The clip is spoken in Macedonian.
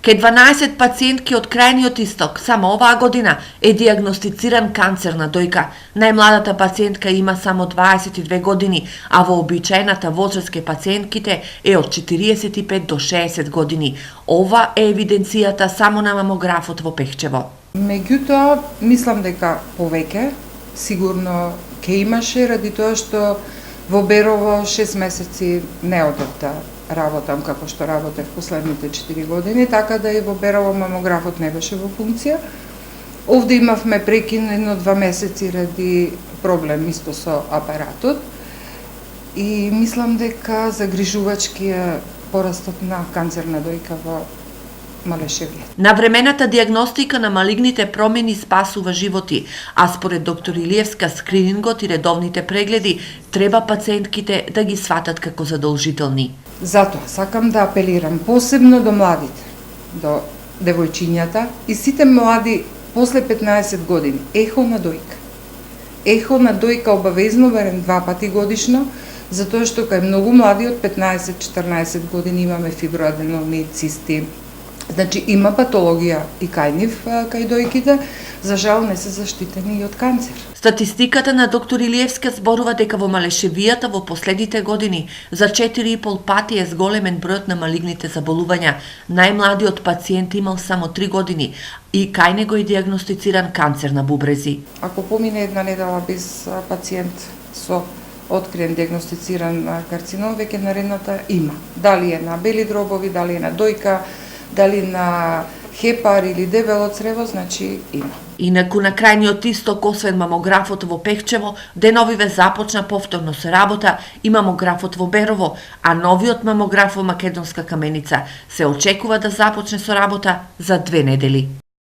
Ке 12 пациентки од крајниот исток само оваа година е дијагностициран канцер на дојка. Најмладата пациентка има само 22 години, а вообичаената возраст ке пациентките е од 45 до 60 години. Ова е евиденцијата само на мамографот во Пехчево. Меѓутоа, мислам дека повеќе сигурно ке имаше, ради тоа што во Берово 6 месеци не одев да работам како што работев последните 4 години, така да и во Берово мамографот не беше во функција. Овде имавме прекин 1-2 месеци ради проблем исто со апаратот и мислам дека загрижувачки е порастот на канцер на дојка во Малешевија. Навремената дијагностика на малигните промени спасува животи, а според доктор Илиевска скринингот и редовните прегледи треба пациентките да ги сватат како задолжителни. Затоа сакам да апелирам посебно до младите, до девојчињата и сите млади после 15 години. Ехо на дојка. Ехо на дојка обавезно барем 2 пати годишно, затоа што кај многу млади од 15-14 години имаме фиброаденомни цисти. Значи има патологија и кај нив, кај дојките, за жал не се заштитени и од канцер. Статистиката на доктор Илиевска зборува дека во Малешевијата во последните години за 4,5 пати е зголемен бројот на малигните заболувања. Најмладиот пациент имал само 3 години и кај него е дијагностициран канцер на бубрези. Ако помине една недела без пациент со откриен дијагностициран карцином, веќе наредната има. Дали е на бели дробови, дали е на дојка, дали на хепар или дебело црево, значи има. Инаку на крајниот исток, освен мамографот во Пехчево, деновиве започна повторно со работа и мамографот во Берово, а новиот мамограф во Македонска Каменица се очекува да започне со работа за 2 недели.